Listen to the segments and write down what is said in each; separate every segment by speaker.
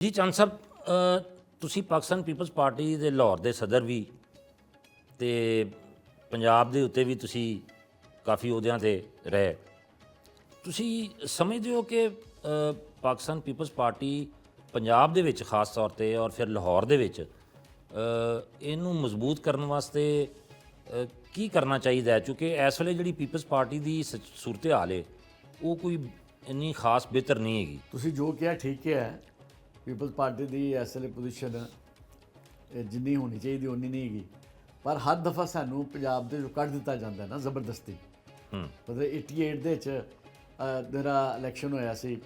Speaker 1: ਜੀ ਚੰਦ ਸਾਹਿਬ, ਤੁਸੀਂ Pakistan people's party ਦੇ ਲਾਹੌਰ ਦੇ ਸਦਰ ਵੀ ਤੇ ਪੰਜਾਬ ਦੇ ਉੱਤੇ ਵੀ ਤੁਸੀਂ ਕਾਫੀ ਅਹੁਦਿਆਂ ਤੇ ਰਹੇ। ਤੁਸੀਂ ਸਮਝਦੇ ਹੋ ਕਿ ਪਾਕਿਸਤਾਨ ਪੀਪਲਸ ਪਾਰਟੀ ਪੰਜਾਬ ਦੇ ਵਿੱਚ ਖਾਸ ਤੌਰ ਤੇ ਔਰ ਫਿਰ ਲਾਹੌਰ ਦੇ ਵਿੱਚ ਇਹਨੂੰ ਮਜ਼ਬੂਤ ਕਰਨ ਵਾਸਤੇ ਕੀ ਕਰਨਾ ਚਾਹੀਦਾ ਹੈ? ਕਿਉਂਕਿ ਇਸ ਵੇਲੇ ਜਿਹੜੀ ਪੀਪਲਸ ਪਾਰਟੀ ਦੀ ਸੂਰਤ ਹਾਲ ਹੈ ਉਹ ਕੋਈ ਇੰਨੀ ਖਾਸ ਬਿਹਤਰ ਨਹੀਂ ਹੈਗੀ।
Speaker 2: ਤੁਸੀਂ ਜੋ ਕਿਹਾ ਠੀਕ ਹੈ। ਪੀਪਲਸ ਪਾਰਟੀ ਦੀ ਇਸ ਵੇਲੇ ਪੋਜੀਸ਼ਨ ਜਿੰਨੀ ਹੋਣੀ ਚਾਹੀਦੀ ਉਨੀ ਨਹੀਂ ਹੈਗੀ, ਪਰ ਹਰ ਦਫਾ ਸਾਨੂੰ ਪੰਜਾਬ ਦੇ ਵਿੱਚੋਂ ਕੱਢ ਦਿੱਤਾ ਜਾਂਦਾ ਨਾ ਜ਼ਬਰਦਸਤੀ। ਮਤਲਬ 88 ਦੇ ਵਿੱਚ ਜਿਹੜਾ ਇਲੈਕਸ਼ਨ ਹੋਇਆ ਸੀ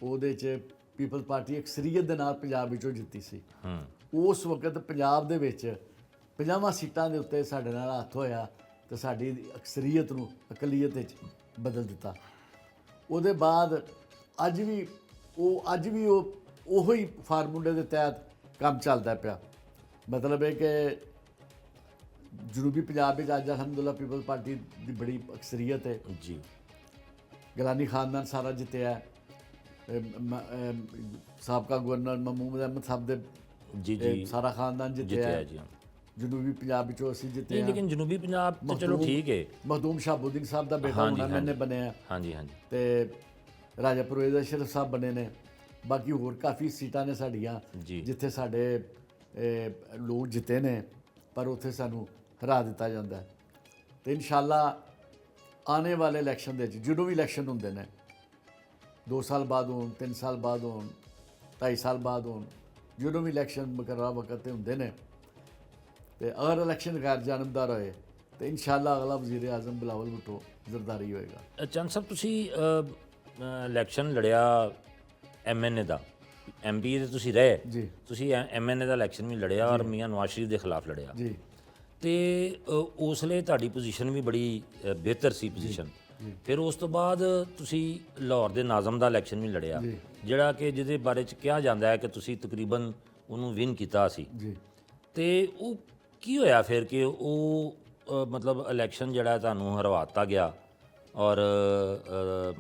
Speaker 2: ਉਹਦੇ 'ਚ ਪੀਪਲਸ ਪਾਰਟੀ ਅਕਸਰੀਅਤ ਦੇ ਨਾਲ ਪੰਜਾਬ ਵਿੱਚੋਂ ਜਿੱਤੀ ਸੀ। ਉਸ ਵਕਤ ਪੰਜਾਬ ਦੇ ਵਿੱਚ 50 ਸੀਟਾਂ ਦੇ ਉੱਤੇ ਸਾਡੇ ਨਾਲ ਹੱਥ ਹੋਇਆ ਤੇ ਸਾਡੀ ਅਕਸਰੀਅਤ ਨੂੰ ਅਕਲੀਅਤ ਵਿੱਚ ਬਦਲ ਦਿੱਤਾ। ਉਹਦੇ ਬਾਅਦ ਅੱਜ ਵੀ ਉਹੀ ਫਾਰਮੂਲੇ ਦੇ ਤਹਿਤ ਕੰਮ ਚੱਲਦਾ ਪਿਆ। ਮਤਲਬ ਹੈ ਕਿ ਜਨੂਬੀ ਪੰਜਾਬ ਵਿੱਚ ਅੱਜ ਅਲਹਮਦੁਲਿਲਾ ਪੀਪਲਸ ਪਾਰਟੀ ਦੀ ਬੜੀ ਅਕਸਰੀਅਤ ਹੈ
Speaker 1: ਜੀ।
Speaker 2: ਗਿਲਾਨੀ ਖਾਨਦਾਨ ਸਾਰਾ ਜਿੱਤਿਆ, ਸਾਬਕਾ ਗਵਰਨਰ ਮਹਿਮੂਦ ਅਹਿਮਦ ਸਾਹਿਬ ਦੇ
Speaker 1: ਜੀ
Speaker 2: ਸਾਰਾ ਖਾਨਦਾਨ ਜਿੱਤਿਆ
Speaker 1: ਜੀ।
Speaker 2: ਜਨੂਬੀ ਪੰਜਾਬ ਵਿੱਚੋਂ ਅਸੀਂ ਜਿੱਤੇ ਹਾਂ।
Speaker 1: ਲੇਕਿਨ ਜਨੂਬੀ ਪੰਜਾਬ ਤਾਂ ਚਲੋ ਠੀਕ ਹੈ।
Speaker 2: ਮਖਦੂਮ ਸ਼ਾਹਬੁਦੀਨ ਸਾਹਿਬ ਦਾ ਬੇਟਾ ਉਹਨਾਂ ਨੇ ਬਣਿਆ।
Speaker 1: ਹਾਂਜੀ
Speaker 2: ਤੇ ਰਾਜਾ ਪਰਵੇਜ਼ ਅਸ਼ਰਫ ਸਾਹਿਬ ਬਣੇ ਨੇ। ਬਾਕੀ ਹੋਰ ਕਾਫੀ ਸੀਟਾਂ ਨੇ ਸਾਡੀਆਂ ਜਿੱਥੇ ਸਾਡੇ ਲੋਕ ਜਿੱਤੇ ਨੇ, ਪਰ ਉੱਥੇ ਸਾਨੂੰ ਹਰਾ ਦਿੱਤਾ ਜਾਂਦਾ ਹੈ। ਤੇ ਇਨਸ਼ਾਅੱਲਾ ਆਉਣੇ ਵਾਲੇ ਇਲੈਕਸ਼ਨ ਦੇ ਵਿੱਚ ਜਦੋਂ ਵੀ ਇਲੈਕਸ਼ਨ ਹੁੰਦੇ ਨੇ 2 ਸਾਲ ਬਾਅਦ ਹੋਣ, 3 ਸਾਲ ਬਾਅਦ ਹੋਣ, 2.5 ਸਾਲ ਬਾਅਦ ਹੋਣ, ਜਦੋਂ ਵੀ ਇਲੈਕਸ਼ਨ ਮੁਕਰਰਾ ਵਕਤ 'ਤੇ ਹੁੰਦੇ ਨੇ, ਤੇ ਅਗਰ ਇਲੈਕਸ਼ਨ ਗੈਰ ਜਾਨਮਦਾਰ ਹੋਏ ਤੇ ਇਨਸ਼ਾਅੱਲਾ ਅਗਲਾ ਵਜ਼ੀਰ ਆਜ਼ਮ ਬਿਲਾਵਲ ਭੁੱਟੋ ਜ਼ਰਦਾਰੀ ਹੋਏਗਾ।
Speaker 1: ਚੰਦ ਸਾਹਿਬ, ਤੁਸੀਂ ਇਲੈਕਸ਼ਨ ਲੜਿਆ MNA ਦਾ, MP ਦੇ ਤੁਸੀਂ ਰਹੇ
Speaker 2: ਜੀ।
Speaker 1: ਤੁਸੀਂ MNA ਦਾ ਇਲੈਕਸ਼ਨ ਵੀ ਲੜਿਆ ਔਰ ਮੀਆਂ ਨਵਾਜ਼ ਸ਼ਰੀਫ ਦੇ ਖਿਲਾਫ ਲੜਿਆ
Speaker 2: ਜੀ।
Speaker 1: ਤੇ ਉਸ ਵੇਲੇ ਤੁਹਾਡੀ ਪੋਜੀਸ਼ਨ ਵੀ ਬੜੀ ਬਿਹਤਰ ਸੀ ਪੋਜੀਸ਼ਨ। ਫਿਰ ਉਸ ਤੋਂ ਬਾਅਦ ਤੁਸੀਂ ਲਾਹੌਰ ਦੇ ਨਾਜ਼ਮ ਦਾ ਇਲੈਕਸ਼ਨ ਵੀ ਲੜਿਆ, ਜਿਹੜਾ ਕਿ ਜਿਹਦੇ ਬਾਰੇ 'ਚ ਕਿਹਾ ਜਾਂਦਾ ਹੈ ਕਿ ਤੁਸੀਂ ਤਕਰੀਬਨ ਉਹਨੂੰ ਵਿਨ ਕੀਤਾ ਸੀ। ਤੇ ਉਹ ਕੀ ਹੋਇਆ ਫਿਰ ਕਿ ਉਹ ਮਤਲਬ ਇਲੈਕਸ਼ਨ ਜਿਹੜਾ ਤੁਹਾਨੂੰ ਹਰਵਾਤਾ ਗਿਆ ਔਰ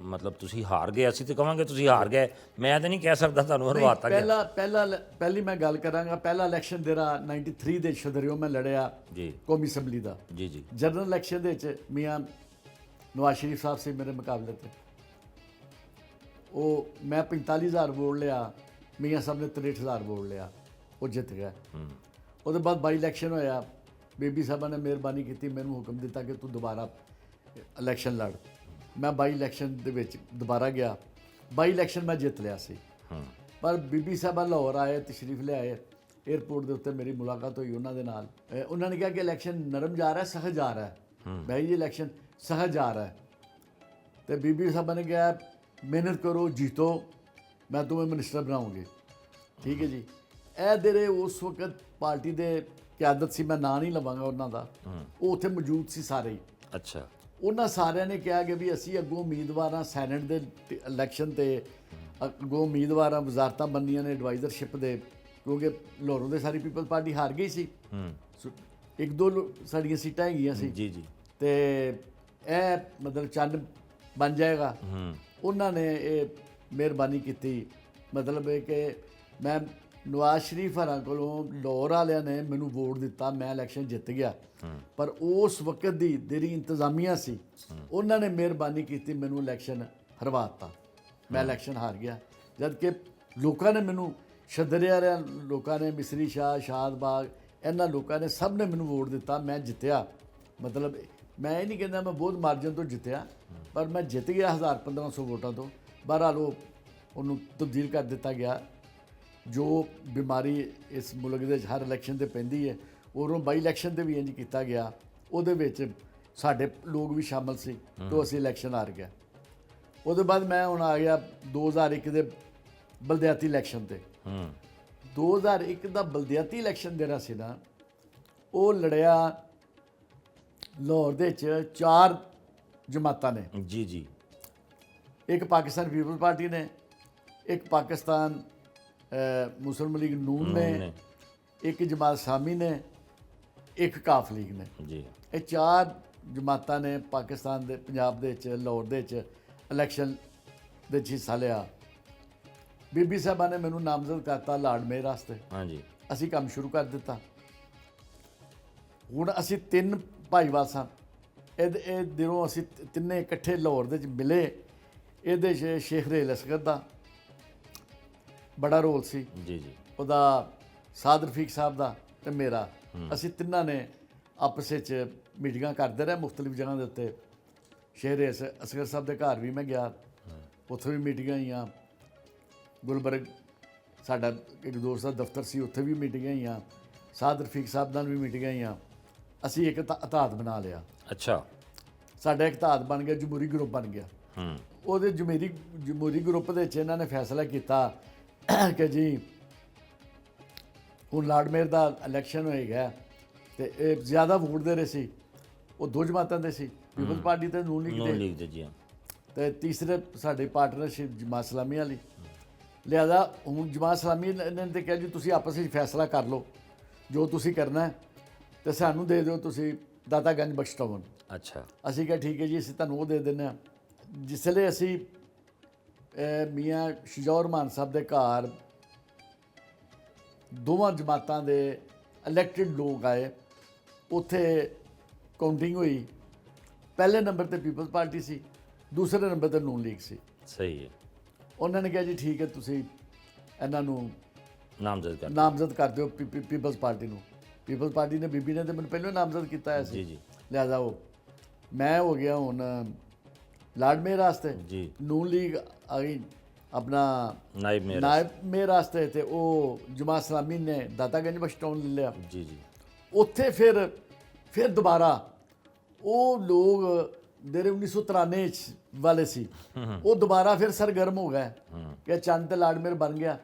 Speaker 1: ਮਤਲਬ ਤੁਸੀਂ ਹਾਰ ਗਏ? ਅਸੀਂ ਤਾਂ ਕਹਾਂਗੇ ਤੁਸੀਂ ਹਾਰ ਗਏ, ਮੈਂ ਤਾਂ ਨਹੀਂ ਕਹਿ ਸਕਦਾ ਤੁਹਾਨੂੰ ਹਰਵਾਤਾ ਗਿਆ।
Speaker 2: ਪਹਿਲੀ ਮੈਂ ਗੱਲ ਕਰਾਂਗਾ, ਪਹਿਲਾ ਇਲੈਕਸ਼ਨ ਜਿਹੜਾ 93 ਦੇ ਸ਼ਦਰਿਓ ਮੈਂ ਲੜਿਆ
Speaker 1: ਜੀ
Speaker 2: ਕੌਮੀ ਅਸੈਂਬਲੀ ਦਾ।
Speaker 1: ਜੀ।
Speaker 2: ਜਨਰਲ ਇਲੈਕਸ਼ਨ ਦੇ ਵਿੱਚ ਮੀਆਂ ਨਵਾਜ਼ ਸ਼ਰੀਫ ਸਾਹਿਬ ਸੀ ਮੇਰੇ ਮੁਕਾਬਲੇ ਤੇ। ਉਹ ਮੈਂ 45,000 ਵੋਟ ਲਿਆ, ਮੀਆਂ ਸਾਹਿਬ ਨੇ 63,000 ਵੋਟ ਲਿਆ, ਉਹ ਜਿੱਤ ਗਿਆ। ਉਹਦੇ ਬਾਅਦ ਬਾਈ ਇਲੈਕਸ਼ਨ ਹੋਇਆ, ਬੀਬੀ ਸਾਹਿਬਾਂ ਨੇ ਮਿਹਰਬਾਨੀ ਕੀਤੀ, ਮੈਨੂੰ ਹੁਕਮ ਦਿੱਤਾ ਕਿ ਤੂੰ ਦੁਬਾਰਾ ਇਲੈਕਸ਼ਨ ਲੜ। ਮੈਂ ਬਾਈ ਇਲੈਕਸ਼ਨ ਦੇ ਵਿੱਚ ਦੁਬਾਰਾ ਗਿਆ, ਬਾਈ ਇਲੈਕਸ਼ਨ ਮੈਂ ਜਿੱਤ ਲਿਆ ਸੀ। ਪਰ ਬੀਬੀ ਸਾਹਿਬਾਂ ਲਾਹੌਰ ਆਏ, ਤਸ਼ਰੀਫ ਲਿਆਏ, ਏਅਰਪੋਰਟ ਦੇ ਉੱਤੇ ਮੇਰੀ ਮੁਲਾਕਾਤ ਹੋਈ ਉਹਨਾਂ ਦੇ ਨਾਲ। ਉਹਨਾਂ ਨੇ ਕਿਹਾ ਕਿ ਇਲੈਕਸ਼ਨ ਨਰਮ ਜਾ ਰਿਹਾ, ਸਖਤ ਜਾ ਰਿਹਾ ਹੈ। ਭਾਈ ਜੀ ਇਲੈਕਸ਼ਨ ਸਖਤ ਜਾ ਰਿਹਾ ਹੈ। ਤੇ ਬੀਬੀ ਸਾਹਿਬਾਂ ਨੇ ਕਿਹਾ ਮਿਹਨਤ ਕਰੋ, ਜੀਤੋ, ਮੈਂ तुम्हें ਮਿਨਿਸਟਰ ਬਣਾਉਂਗੀ। ਠੀਕ ਹੈ ਜੀ। ਇਹ ਜਿਹੜੇ ਉਸ ਵਕਤ ਪਾਰਟੀ ਦੇ ਕਿਆਦਤ ਸੀ, ਮੈਂ ਨਾਂ ਨਹੀਂ ਲਵਾਂਗਾ ਉਹਨਾਂ ਦਾ, ਉਹ ਉੱਥੇ ਮੌਜੂਦ ਸੀ ਸਾਰੇ ਹੀ।
Speaker 1: ਅੱਛਾ।
Speaker 2: ਉਹਨਾਂ ਸਾਰਿਆਂ ਨੇ ਕਿਹਾ ਕਿ ਵੀ ਅਸੀਂ ਅੱਗੋਂ ਉਮੀਦਵਾਰਾਂ ਸੈਨੇਟ ਦੇ ਇਲੈਕਸ਼ਨ ਤੇ ਅੱਗੋਂ ਉਮੀਦਵਾਰਾਂ ਵਜ਼ਾਰਤਾਂ ਬਣਨੀਆਂ ਨੇ ਐਡਵਾਈਜ਼ਰਸ਼ਿਪ ਦੇ, ਕਿਉਂਕਿ ਲਾਹੌਰੋਂ ਦੇ ਸਾਰੀ ਪੀਪਲ ਪਾਰਟੀ ਹਾਰ ਗਈ ਸੀ। 1-2 ਸਾਡੀਆਂ ਸੀਟਾਂ ਹੈਗੀਆਂ ਸੀ।
Speaker 1: ਜੀ।
Speaker 2: ਤੇ ਇਹ ਮਤਲਬ ਚੰਨ ਬਣ ਜਾਏਗਾ। ਉਹਨਾਂ ਨੇ ਇਹ ਮਿਹਰਬਾਨੀ ਕੀਤੀ। ਮਤਲਬ ਇਹ ਕਿ ਮੈਂ ਨਵਾਜ਼ ਸ਼ਰੀਫ ਹਰਾਂ ਕੋਲੋਂ ਲਾਹੌਰ ਵਾਲਿਆਂ ਨੇ ਮੈਨੂੰ ਵੋਟ ਦਿੱਤਾ, ਮੈਂ ਇਲੈਕਸ਼ਨ ਜਿੱਤ ਗਿਆ। ਪਰ ਉਸ ਵਕਤ ਦੀ ਜਿਹੜੀ ਇੰਤਜ਼ਾਮੀਆ ਸੀ ਉਹਨਾਂ ਨੇ ਮਿਹਰਬਾਨੀ ਕੀਤੀ, ਮੈਨੂੰ ਇਲੈਕਸ਼ਨ ਹਰਵਾਤਾ, ਮੈਂ ਇਲੈਕਸ਼ਨ ਹਾਰ ਗਿਆ। ਜਦ ਕਿ ਲੋਕਾਂ ਨੇ ਮੈਨੂੰ ਸ਼ਦਰਿਆ ਰਿਆ, ਲੋਕਾਂ ਨੇ ਮਿਸਰੀ ਸ਼ਾਹ, ਸ਼ਾਦ ਬਾਗ, ਇਹਨਾਂ ਲੋਕਾਂ ਨੇ ਸਭ ਨੇ ਮੈਨੂੰ ਵੋਟ ਦਿੱਤਾ, ਮੈਂ ਜਿੱਤਿਆ। ਮਤਲਬ ਮੈਂ ਇਹ ਨਹੀਂ ਕਹਿੰਦਾ ਮੈਂ ਬਹੁਤ ਮਾਰਜਨ ਤੋਂ ਜਿੱਤਿਆ, ਪਰ ਮੈਂ ਜਿੱਤ ਗਿਆ 1000-1500 ਵੋਟਾਂ ਤੋਂ। ਬਹਰਹਾਲ ਉਹਨੂੰ ਤਬਦੀਲ ਕਰ ਦਿੱਤਾ ਗਿਆ। ਜੋ ਬਿਮਾਰੀ ਇਸ ਮੁਲਕ ਦੇ ਹਰ ਇਲੈਕਸ਼ਨ 'ਤੇ ਪੈਂਦੀ ਹੈ, ਉਦੋਂ ਬਾਈ ਇਲੈਕਸ਼ਨ 'ਤੇ ਵੀ ਇੰਝ ਕੀਤਾ ਗਿਆ। ਉਹਦੇ ਵਿੱਚ ਸਾਡੇ ਲੋਕ ਵੀ ਸ਼ਾਮਲ ਸੀ, ਤਾਂ ਅਸੀਂ ਇਲੈਕਸ਼ਨ ਹਾਰ ਗਿਆ। ਉਹਦੇ ਬਾਅਦ ਮੈਂ ਹੁਣ ਆ ਗਿਆ 2001 ਦੇ ਬਲਦਿਆਤੀ ਇਲੈਕਸ਼ਨ 'ਤੇ। 2001 ਦਾ ਬਲਦਿਆਤੀ ਇਲੈਕਸ਼ਨ ਜਿਹੜਾ ਸੀ ਨਾ, ਉਹ ਲੜਿਆ ਲਾਹੌਰ ਦੇ ਵਿੱਚ 4 ਜਮਾਤਾਂ ਨੇ।
Speaker 1: ਜੀ।
Speaker 2: ਇੱਕ ਪਾਕਿਸਤਾਨ ਪੀਪਲ ਪਾਰਟੀ ਨੇ, ਇੱਕ ਪਾਕਿਸਤਾਨ ਮੁਸਲਿਮ ਲੀਗ ਨੂਨ ਨੇ, ਇੱਕ ਜਮਾਤ ਸਾਮੀ ਨੇ, ਇੱਕ ਕਾਫ ਲੀਗ ਨੇ।
Speaker 1: ਜੀ।
Speaker 2: ਇਹ 4 ਜਮਾਤਾਂ ਨੇ ਪਾਕਿਸਤਾਨ ਦੇ ਪੰਜਾਬ ਦੇ ਵਿੱਚ ਲਾਹੌਰ ਦੇ ਵਿੱਚ ਇਲੈਕਸ਼ਨ ਦੇ ਵਿੱਚ ਹਿੱਸਾ ਲਿਆ। ਬੀਬੀ ਸਾਹਿਬਾਂ ਨੇ ਮੈਨੂੰ ਨਾਮਜ਼ਦ ਕਰਤਾ ਲਾਰਡ ਮੇਅਰ ਵਾਸਤੇ।
Speaker 1: ਹਾਂਜੀ
Speaker 2: ਅਸੀਂ ਕੰਮ ਸ਼ੁਰੂ ਕਰ ਦਿੱਤਾ। ਹੁਣ ਅਸੀਂ 3 ਭਾਈਵਾਲ ਸਾਂ। ਇਹ ਦਿਨੋਂ ਅਸੀਂ ਤਿੰਨੇ ਇਕੱਠੇ ਲਾਹੌਰ ਦੇ ਵਿੱਚ ਮਿਲੇ। ਇਹਦੇ 'ਚ ਸ਼ੇਖ ਰੇਲ ਅਸਗਰ ਦਾ ਬੜਾ ਰੋਲ ਸੀ,
Speaker 1: ਜੀ ਜੀ
Speaker 2: ਉਹਦਾ ਸਾਦ ਰਫੀਕ ਸਾਹਿਬ ਦਾ ਤੇ ਮੇਰਾ। ਅਸੀਂ ਤਿੰਨਾਂ ਨੇ ਆਪਸ ਵਿੱਚ ਮੀਟਿੰਗਾਂ ਕਰਦੇ ਰਹੇ ਮੁਖਤਲਿਫ ਜਗ੍ਹਾ ਦੇ ਉੱਤੇ। ਸ਼ੇਖ ਰੇਲ ਅਸਗਰ ਸਾਹਿਬ ਦੇ ਘਰ ਵੀ ਮੈਂ ਗਿਆ, ਉੱਥੇ ਵੀ ਮੀਟਿੰਗਾਂ ਹੋਈਆਂ। ਗੁਲਬਰਗ ਸਾਡਾ ਇੱਕ ਦੋਸਤ ਦਾ ਦਫ਼ਤਰ ਸੀ, ਉੱਥੇ ਵੀ ਮੀਟਿੰਗਾਂ ਹੋਈਆਂ। ਸਾਦ ਰਫੀਕ ਸਾਹਿਬ ਨਾਲ ਵੀ ਮੀਟਿੰਗਾਂ ਹੋਈਆਂ। ਅਸੀਂ ਇੱਕ ਇਤਿਹਾਦ ਬਣਾ ਲਿਆ।
Speaker 1: ਅੱਛਾ
Speaker 2: ਸਾਡਾ ਇੱਕ ਇਤਿਹਾਦ ਬਣ ਗਿਆ, ਜਮਹੂਰੀ ਗਰੁੱਪ ਬਣ ਗਿਆ। ਉਹਦੇ ਜਮਹੂਰੀ ਗਰੁੱਪ ਦੇ ਵਿੱਚ ਇਹਨਾਂ ਨੇ ਫੈਸਲਾ ਕੀਤਾ ਕਿ ਜੀ ਹੁਣ ਲਾਰਡ ਮੇਅਰ ਦਾ ਇਲੈਕਸ਼ਨ ਹੋਏਗਾ ਤੇ ਇਹ ਜ਼ਿਆਦਾ ਵੋਟ ਦੇ ਰਹੇ ਸੀ। ਉਹ 2 ਜਮਾਤਾਂ ਦੇ ਸੀ, ਪੀਪਲਜ਼ ਪਾਰਟੀ ਤੇ ਨੂਨ ਲੀਗ
Speaker 1: ਨੂਨ ਲੀਗ ਦੇ ਜੀ
Speaker 2: ਤੇ ਤੀਸਰੇ ਸਾਡੇ ਪਾਰਟਨਰਸ਼ਿਪ ਜਮਾਤ ਇਸਲਾਮੀ ਵਾਲੀ। ਲਿਹਾਜ਼ਾ ਹੁਣ ਜਮਾਤ ਇਸਲਾਮੀ ਨੇ ਤੇ ਕਿਹਾ ਜੀ ਤੁਸੀਂ ਆਪਸ ਵਿੱਚ ਫੈਸਲਾ ਕਰ ਲਓ ਜੋ ਤੁਸੀਂ ਕਰਨਾ ਹੈ ਤੇ ਸਾਨੂੰ ਦੇ ਦਿਓ ਤੁਸੀਂ ਦਾਤਾਗੰਜ ਬਖਸ਼ਟਾਵਨ।
Speaker 1: ਅੱਛਾ
Speaker 2: ਅਸੀਂ ਕਿਹਾ ਠੀਕ ਹੈ ਜੀ, ਅਸੀਂ ਤੁਹਾਨੂੰ ਉਹ ਦੇ ਦਿੰਦੇ ਹਾਂ। ਜਿਸ ਵੇਲੇ ਅਸੀਂ ਮੀਆਂ ਸ਼ੁਜਾ ਰਹਿਮਾਨ ਸਾਹਿਬ ਦੇ ਘਰ ਦੋਵਾਂ ਜਮਾਤਾਂ ਦੇ ਇਲੈਕਟਿਡ ਲੋਕ ਆਏ, ਉੱਥੇ ਕਾਊਂਟਿੰਗ ਹੋਈ। ਪਹਿਲੇ ਨੰਬਰ ਤੇ ਪੀਪਲਜ਼ ਪਾਰਟੀ ਸੀ, ਦੂਸਰੇ ਨੰਬਰ ਤੇ ਨੂਨ ਲੀਗ ਸੀ।
Speaker 1: ਸਹੀ ਹੈ,
Speaker 2: ਉਹਨਾਂ ਨੇ ਕਿਹਾ ਜੀ ਠੀਕ ਹੈ ਤੁਸੀਂ ਇਹਨਾਂ ਨੂੰ
Speaker 1: ਨਾਮਜ਼ਦ
Speaker 2: ਕਰ ਦਿਓ ਪੀਪਲਜ਼ ਪਾਰਟੀ ਨੂੰ। ਪੀਪਲਜ਼ ਪਾਰਟੀ ਨੇ ਬੀਬੀ ਨੇ ਤੇ ਮੈਨੂੰ ਪਹਿਲਾਂ ਨਾਮਜ਼ਦ ਕੀਤਾ ਹੋਇਆ ਸੀ।
Speaker 1: ਜੀ ਜੀ
Speaker 2: ਲਿਹਾਜ਼ਾ ਉਹ ਮੈਂ ਹੋ ਗਿਆ ਹੁਣ ਲਾਰਡ ਮੇਅਰ ਵਾਸਤੇ।
Speaker 1: ਜੀ
Speaker 2: ਨੂਨ ਲੀਗ ਆ ਗਈ ਆਪਣਾ
Speaker 1: ਨਾਇਬ
Speaker 2: ਮੇਅਰ ਵਾਸਤੇ ਤੇ ਉਹ ਜਮਾਤ ਇਸਲਾਮੀ ਨੇ ਦਾਤਾਗੰਜ ਬਖਸ਼ਟਾਉਣ ਲੈ ਲਿਆ।
Speaker 1: ਜੀ ਜੀ
Speaker 2: ਉੱਥੇ ਫਿਰ ਦੁਬਾਰਾ ਉਹ ਲੋਕ ਜਿਹੜੇ 1993 ਵਾਲੇ ਸੀ ਉਹ ਦੁਬਾਰਾ ਫਿਰ ਸਰਗਰਮ ਹੋ ਗਏ ਕਿ ਚੰਦ ਤੇ ਲਾਰਡ ਮੇਅਰ ਬਣ ਗਿਆ।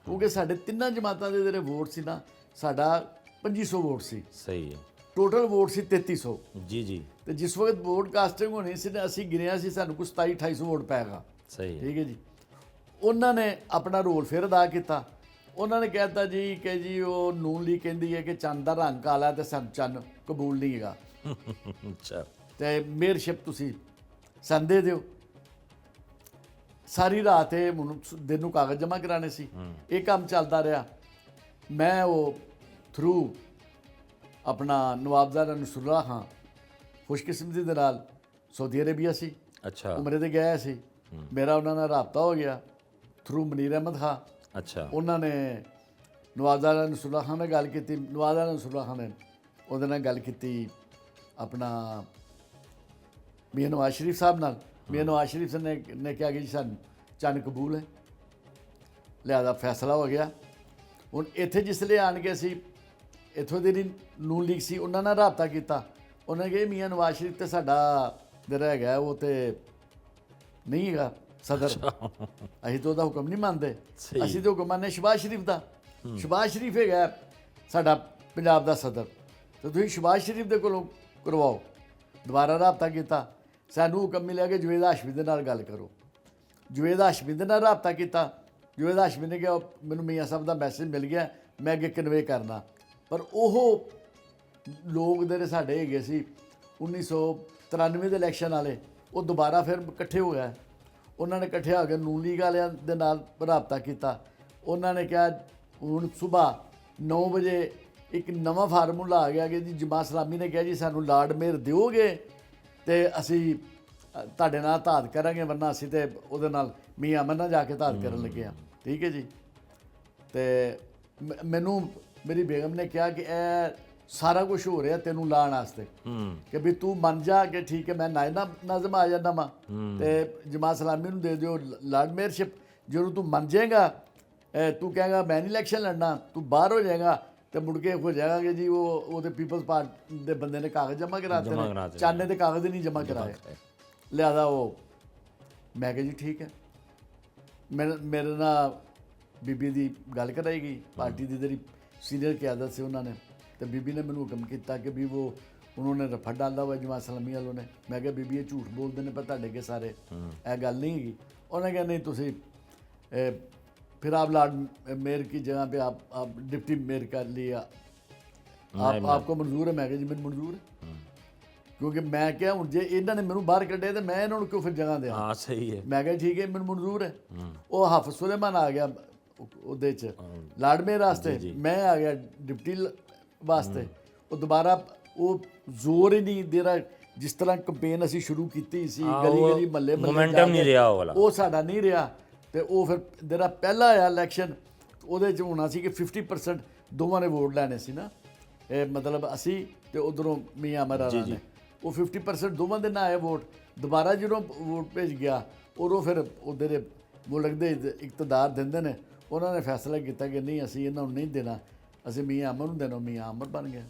Speaker 2: ਕਿਉਂਕਿ ਸਾਡੇ ਤਿੰਨਾਂ ਜਮਾਤਾਂ ਦੇ ਜਿਹੜੇ ਵੋਟ ਸੀ ਨਾ, ਸਾਡਾ 2500 ਵੋਟ ਸੀ।
Speaker 1: ਸਹੀ ਹੈ,
Speaker 2: ਟੋਟਲ ਵੋਟ ਸੀ 3300।
Speaker 1: ਜੀ ਜੀ
Speaker 2: ਤੇ ਜਿਸ ਵਕਤ ਵੋਟ ਕਾਸਟਿੰਗ ਹੋਣੀ ਸੀ ਨਾ, ਅਸੀਂ ਗਿਣਿਆ ਸੀ ਸਾਨੂੰ ਕੁਝ 27-2800 ਵੋਟ ਪੈਗਾ।
Speaker 1: ਸਹੀ ਹੈ,
Speaker 2: ਠੀਕ ਹੈ ਜੀ। ਉਹਨਾਂ ਨੇ ਆਪਣਾ ਰੋਲ ਫਿਰ ਅਦਾ ਕੀਤਾ। ਉਹਨਾਂ ਨੇ ਕਹਿਤਾ ਜੀ ਕਿ ਜੀ ਉਹ ਨੂਨ ਲੀਗ ਕਹਿੰਦੀ ਹੈ ਕਿ ਚੰਦ ਦਾ ਰੰਗ ਕਾਲਾ ਤੇ ਸਾਨੂੰ ਚੰਨ ਕਬੂਲ ਨਹੀਂ ਹੈਗਾ
Speaker 1: ਅੱਛਾ
Speaker 2: ਤੇ ਮੇਅਰਸ਼ਿਪ ਤੁਸੀਂ ਸਾਨੂੰ ਦੇ ਦਿਓ। ਸਾਰੀ ਰਾਤ ਇਹ ਮੈਨੂੰ ਦਿਨ ਨੂੰ ਕਾਗਜ਼ ਜਮ੍ਹਾਂ ਕਰਾਣੇ ਸੀ। ਇਹ ਕੰਮ ਚੱਲਦਾ ਰਿਹਾ। ਮੈਂ ਉਹ ਥਰੂ ਆਪਣਾ ਨਵਾਬਜ਼ਾਦਾ ਨਸਰੁੱਲਾ ਖਾਂ ਖੁਸ਼ਕਿਸਮਤੀ ਦੇ ਨਾਲ ਸਾਊਦੀ ਅਰੇਬੀਆ ਸੀ,
Speaker 1: ਅੱਛਾ
Speaker 2: ਉਮਰੇ ਤੇ ਗਿਆ ਸੀ। ਮੇਰਾ ਉਹਨਾਂ ਨਾਲ ਰਾਬਤਾ ਹੋ ਗਿਆ ਥਰੂ ਮਨੀਰ ਅਹਿਮਦ ਖਾਂ।
Speaker 1: ਅੱਛਾ
Speaker 2: ਉਹਨਾਂ ਨੇ ਨਵਾਬਜ਼ਾਦਾ ਨਸਰੁੱਲਾ ਖਾਂ ਨਾਲ ਗੱਲ ਕੀਤੀ। ਨਵਾਬਜ਼ਾਦਾ ਨਸਰੁੱਲਾ ਖਾਂ ਨੇ ਉਹਦੇ ਨਾਲ ਗੱਲ ਕੀਤੀ ਆਪਣਾ ਮੀਆਂ ਨਵਾਜ਼ ਸ਼ਰੀਫ ਸਾਹਿਬ ਨਾਲ। ਮੀਆਂ ਨਵਾਜ਼ ਸ਼ਰੀਫ ਨੇ ਕਿਹਾ ਕਿ ਜੀ ਸਾਨੂੰ ਚੰਨ ਕਬੂਲ ਹੈ। ਲਿਹਾਜ਼ਾ ਫੈਸਲਾ ਹੋ ਗਿਆ। ਹੁਣ ਇੱਥੇ ਜਿਸ ਲਈ ਆਣ ਕੇ ਅਸੀਂ ਇੱਥੋਂ ਦੀ ਨੂਨ ਲੀਗ ਸੀ ਉਹਨਾਂ ਨਾਲ ਰਾਬਤਾ ਕੀਤਾ। ਉਹਨਾਂ ਨੇ ਕਿਹਾ ਮੀਆਂ ਨਵਾਜ਼ ਸ਼ਰੀਫ ਤੇ ਸਾਡਾ ਜਿਹੜਾ ਹੈਗਾ ਉਹ ਤੇ ਨਹੀਂ ਹੈਗਾ ਸਦਰ, ਅਸੀਂ ਤਾਂ ਉਹਦਾ ਹੁਕਮ ਨਹੀਂ ਮੰਨਦੇ। ਅਸੀਂ ਤਾਂ ਹੁਕਮ ਮੰਨਦੇ ਸ਼ਹਿਬਾਜ਼ ਸ਼ਰੀਫ ਦਾ। ਸ਼ਹਿਬਾਜ਼ ਸ਼ਰੀਫ ਹੈਗਾ ਸਾਡਾ ਪੰਜਾਬ ਦਾ ਸਦਰ, ਤੇ ਤੁਸੀਂ ਸ਼ਹਿਬਾਜ਼ ਸ਼ਰੀਫ ਦੇ ਕੋਲੋਂ ਕਰਵਾਓ। ਦੁਬਾਰਾ ਰਾਬਤਾ ਕੀਤਾ, ਸਾਨੂੰ ਹੁਕਮ ਮਿਲਿਆ ਕਿ ਜਵੇਦ ਹਾਸ਼ਮੀ ਦੇ ਨਾਲ ਗੱਲ ਕਰੋ। ਜਵੇਦ ਹਾਸ਼ਮੀ ਦੇ ਨਾਲ ਰਾਬਤਾ ਕੀਤਾ। ਜਵੇਦ ਹਾਸ਼ਮੀ ਨੇ ਕਿਹਾ ਮੈਨੂੰ ਮੀਆਂ ਸਾਹਿਬ ਦਾ ਮੈਸੇਜ ਮਿਲ ਗਿਆ, ਮੈਂ ਅੱਗੇ ਕਨਵੇ ਕਰਨਾ। ਪਰ ਉਹ ਲੋਕ ਜਿਹੜੇ ਸਾਡੇ ਹੈਗੇ ਸੀ 1993 ਦੇ ਇਲੈਕਸ਼ਨ ਵਾਲੇ, ਉਹ ਦੁਬਾਰਾ ਫਿਰ ਇਕੱਠੇ ਹੋ ਗਏ। ਉਹਨਾਂ ਨੇ ਇਕੱਠੇ ਹੋ ਕੇ ਨੂਨ ਲੀਗ ਵਾਲਿਆਂ ਦੇ ਨਾਲ ਰਾਬਤਾ ਕੀਤਾ। ਉਹਨਾਂ ਨੇ ਕਿਹਾ ਹੁਣ ਸਵੇਰ 9 ਵਜੇ ਇੱਕ ਨਵਾਂ ਫਾਰਮੂਲਾ ਆ ਗਿਆ ਕਿ ਜੀ ਜਮਾਤ ਇਸਲਾਮੀ ਨੇ ਕਿਹਾ ਜੀ ਸਾਨੂੰ ਲਾਰਡ ਮੇਅਰ ਦਿਓਗੇ ਤੇ ਅਸੀਂ ਤੁਹਾਡੇ ਨਾਲ ਧਾਤ ਕਰਾਂਗੇ, ਵਰਨਾ ਅਸੀਂ ਤੇ ਉਹਦੇ ਨਾਲ ਮੀਆਂ ਅਮਨ ਨਾਲ ਜਾ ਕੇ ਧਾਤ ਕਰਨ ਲੱਗੇ ਆ। ਠੀਕ ਹੈ ਜੀ। ਤੇ ਮੈਨੂੰ ਮੇਰੀ ਬੇਗਮ ਨੇ ਕਿਹਾ ਕਿ ਇਹ ਸਾਰਾ ਕੁਝ ਹੋ ਰਿਹਾ ਤੈਨੂੰ ਲਾਉਣ ਵਾਸਤੇ ਕਿ ਵੀ ਤੂੰ ਮੰਨ ਜਾ ਕਿ ਠੀਕ ਹੈ ਮੈਂ ਨਾਜ਼ਮ ਆ ਜਾਂਦਾ ਵਾਂ ਤੇ ਜਮਾਤ ਇਸਲਾਮੀ ਨੂੰ ਦੇ ਦਿਓ ਲਾਰਡ ਮੇਅਰਸ਼ਿਪ। ਜਦੋਂ ਤੂੰ ਮੰਨ ਜਾਏਗਾ, ਤੂੰ ਕਹੇਗਾ ਮੈਂ ਨਹੀਂ ਇਲੈਕਸ਼ਨ ਲੜਨਾ, ਤੂੰ ਬਾਹਰ ਹੋ ਜਾਏਗਾ ਤੇ ਮੁੜ ਕੇ ਹੋ ਜਾਏਗਾ ਕਿ ਜੀ ਉਹਦੇ ਪੀਪਲਜ਼ ਪਾਰਟੀ ਦੇ ਬੰਦੇ ਨੇ ਕਾਗਜ਼ ਜਮ੍ਹਾਂ ਕਰਾਤੇ ਨੇ, ਚਾਨੇ ਦੇ ਕਾਗਜ਼ ਨਹੀਂ ਜਮ੍ਹਾਂ ਕਰਾਏ। ਲਿਹਾਜ਼ਾ ਉਹ ਮੈਂ ਕਿਹਾ ਜੀ ਠੀਕ ਹੈ। ਮੇਰੇ ਨਾਲ ਬੀਬੀ ਦੀ ਗੱਲ ਕਰਾਈ ਗਈ, ਪਾਰਟੀ ਦੀ ਜਿਹੜੀ ਸੀਨੀਅਰ ਕਿਆਦਤ ਸੀ ਉਹਨਾਂ ਨੇ, ਤੇ ਬੀਬੀ ਨੇ ਮੈਨੂੰ ਹੁਕਮ ਕੀਤਾ ਕਿ ਵੀ ਉਹਨਾਂ ਨੇ ਰਫਾ ਡਾਲਾ ਹੋਇਆ ਜਮਾਤ ਇਸਲਾਮੀ ਵਾਲੋਂ ਨੇ। ਮੈਂ ਕਿਹਾ ਬੀਬੀ ਇਹ ਝੂਠ ਬੋਲਦੇ ਨੇ ਪਰ ਤੁਹਾਡੇ ਅੱਗੇ ਸਾਰੇ ਇਹ ਗੱਲ ਨਹੀਂ ਹੈਗੀ। ਉਹਨੇ ਕਿਹਾ नहीं ਤੁਸੀਂ फिर आप लार्ड मेयर की जगह पे आप डिप्टी मेयर कर लिया, आपको मंजूर है? मैं कहा जी मैंने मंजूर है। ਕਿਉਂਕਿ ਮੈਂ ਕਿਹਾ ਹੁਣ ਜੇ ਇਹਨਾਂ ਨੇ ਮੈਨੂੰ ਬਾਹਰ ਕੱਢਿਆ ਤੇ ਮੈਂ ਇਹਨਾਂ ਨੂੰ ਕਿਉਂ ਫਿਰ ਜਗ੍ਹਾ ਦਿਆਂ।
Speaker 1: ਹਾਂ ਸਹੀ ਹੈ।
Speaker 2: ਮੈਂ ਕਿਹਾ ਠੀਕ ਹੈ ਮੈਨੂੰ ਮਨਜ਼ੂਰ ਹੈ। ਉਹ ਹਾਫਿਜ਼ ਸੁਲੇਮਾਨ ਆ ਗਿਆ ਉਹਦੇ ਚ ਲਾੜਮੇਰ ਵਾਸਤੇ, ਮੈਂ ਆ ਗਿਆ ਡਿਪਟੀ ਵਾਸਤੇ। ਉਹ ਦੁਬਾਰਾ ਉਹ ਜ਼ੋਰ ਹੀ ਨਹੀਂ ਦੇ ਰਿਹਾ। ਜਿਸ ਤਰ੍ਹਾਂ ਕੰਪੇਨ ਅਸੀਂ ਸ਼ੁਰੂ ਕੀਤੀ ਸੀ ਗਲੀ ਗਲੀ ਮਹੱਲੇ
Speaker 1: ਮੋਮੈਂਟਮ ਨਹੀਂ ਰਿਹਾ ਉਹ ਵਾਲਾ,
Speaker 2: ਉਹ ਸਾਡਾ ਨਹੀਂ ਰਿਹਾ। ਤੇ ਉਹ ਫਿਰ ਜਿਹੜਾ ਪਹਿਲਾ ਆਇਆ ਇਲੈਕਸ਼ਨ ਉਹਦੇ ਚ ਹੋਣਾ ਸੀ ਕਿ 50% ਦੋਵਾਂ ਨੇ ਵੋਟ ਲੈਣੇ ਸੀ ਨਾ, ਇਹ ਮਤਲਬ ਅਸੀਂ ਤੇ ਉਧਰੋਂ ਮੀਆਂ ਅਮਰ ਨੇ, ਉਹ 50% ਦੋਵਾਂ ਦੇ ਨਾਲ ਆਏ ਵੋਟ। ਦੁਬਾਰਾ ਜਦੋਂ ਵੋਟ ਭੇਜ ਗਿਆ ਉਦੋਂ ਫਿਰ ਉਹਦੇ ਦੇ ਮੁਲਕ ਦੇ ਇਕਤਦਾਰ ਦਿੰਦੇ ਨੇ, ਉਹਨਾਂ ਨੇ ਫੈਸਲਾ ਕੀਤਾ ਕਿ ਨਹੀਂ ਅਸੀਂ ਇਹਨਾਂ ਨੂੰ ਨਹੀਂ ਦੇਣਾ, ਅਸੀਂ ਮੀਆਂ ਅਮਰ ਨੂੰ ਦੇਣਾ। ਮੀਆਂ ਅਮਰ ਬਣ ਗਿਆ।